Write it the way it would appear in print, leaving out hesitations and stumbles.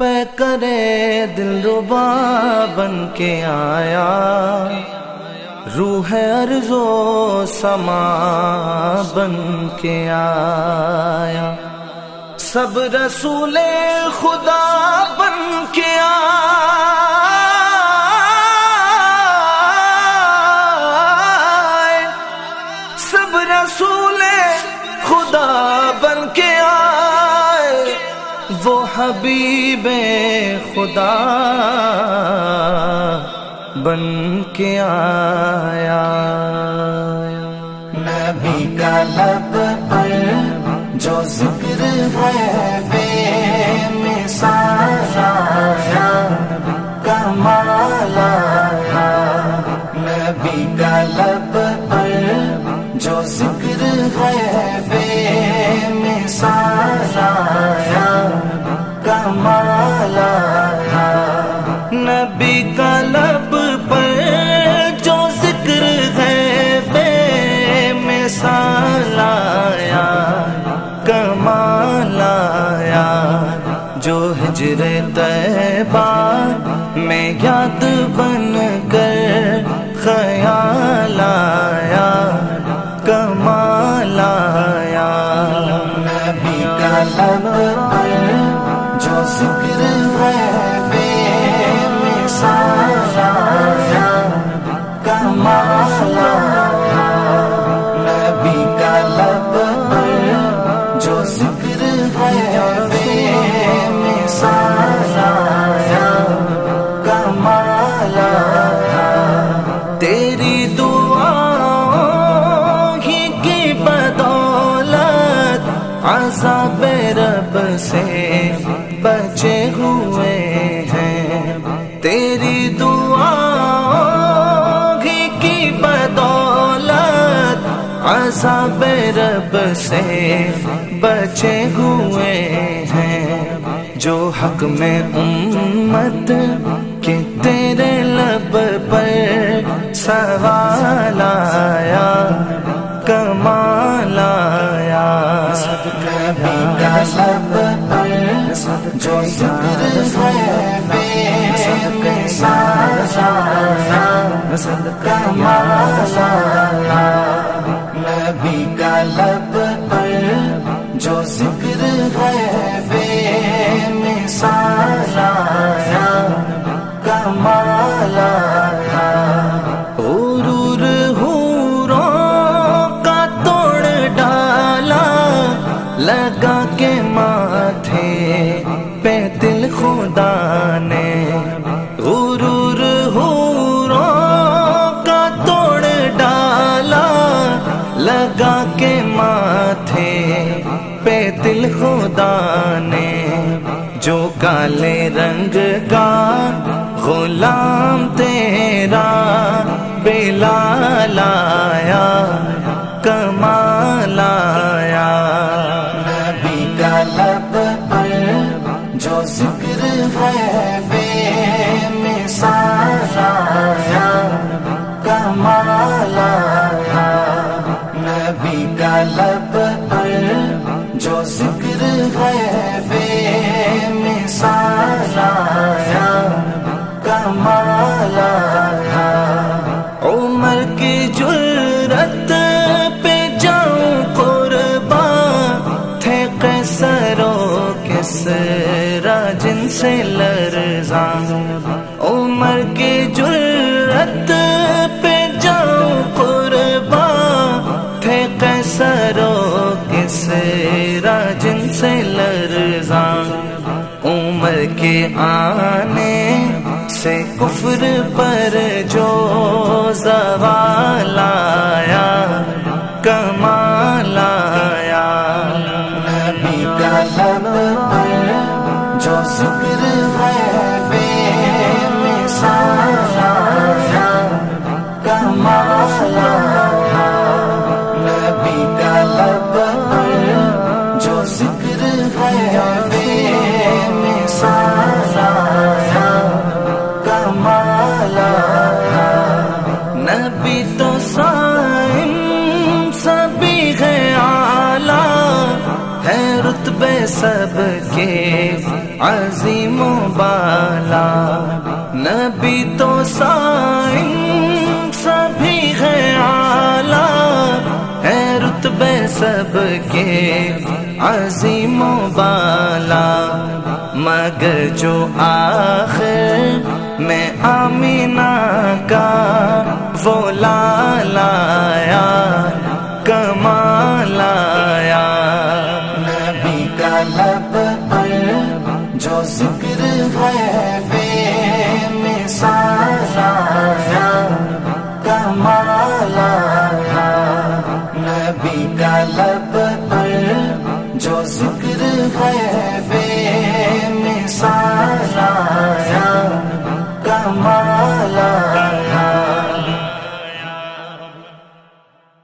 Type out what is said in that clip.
پے کرے دلربا بن کے آیا، روح ارض و سما بن کے آیا، سب رسول خدا بن کے آیا، سب رسول خدا بن کے آئے، وہ حبیب خدا بن کے آیا۔ نبی کا لب پر جو ذکر ہے بے مثال آیا، کمال آیا۔ نبی کا لب پر جو ذکر ہے بے مثال آیا، کمال آیا۔ نبی کا لب پر جو ذکر ہے بے مثال آیا، کمال آیا۔ جو ہجر طیبہ میں یاد بن کر خیال آیا، کمال آیا۔ نبی کا لب پر جو ذکر ہے بے مثال آیا، کمال آیا۔ نبی کا لب پر جو ذکر ہے بے مثال آیا، کمال آیا۔ تیری دعاؤں ہی کی بدولت عذاب رب سے بچے ہوئے ہیں، تیری دعاؤں ہی کی بدولت عذاب رب سے بچے ہوئے ہیں۔ جو حق میں امت کہ تیرے لب پر سوال آیا، کمال آیا۔ نبی کا لب پر جو ذکر ہے بے مثال آیا، کمال آیا۔ نبی کا لب پر جو ذکر ہے بے مثال آیا، کمال آیا۔ غرور حوروں کا توڑ ڈالا، لگا کے ماتھے پہ دل خدا نے، غرور حوروں کا توڑ ڈالا، لگا کے ماتھے پہ دل خدا نے۔ جو کالے رنگ کا غلام تیرا بلال آیا، کمال آیا۔ نبی کا لب پر جو ذکر ہے بے مثال آیا، کمال آیا۔ نبی کا لب پر جو ذکر ہے بے مثال آیا، کمال آیا۔ عمر کی جرأت پہ جاؤں قربان، تھے قیصر و کسریٰ جن سے لرزاں، عمر کی جرأت پہ جاؤں قربان، تھے قیصر و کسریٰ جن سے لرزاں۔ عمر کے آنے سے کفر پر جو زوال آیا، کمال آیا۔ نبی کا لب پر جو ذکر ہے بے مثال آیا، کمال آیا۔ نبی کا لب پر جو ذکر ہے بے مثال آیا، کمال آیا۔ نبی تو صائم سبھی ہے اعلیٰ، ہے رتبے سب کے عظیم و بالا، نبی تو سائن سبھی ہے اعلیٰ، ہے رتبے سب کے عظیم و بالا، مگر جو آخر میں آمینہ کا وہ لالا آیا، کمال آیا، نبی کا لب پر جو ذکر ہے بے مثال آیا، کمال آیا، نبی کا لب پر جو ذکر ہے بے مثال آیا، کمال